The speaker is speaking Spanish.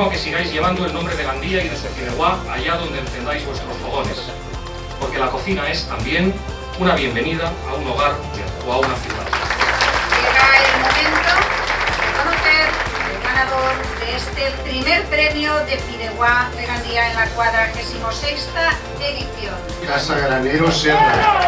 a que sigáis llevando el nombre de Gandía y de su Fideuá allá donde encendáis vuestros fogones, porque la cocina es también una bienvenida a un hogar o a una ciudad. Llega el momento de conocer el ganador de este primer premio de Fideuá de Gandía en la 46ª edición. Casa Granero Serra.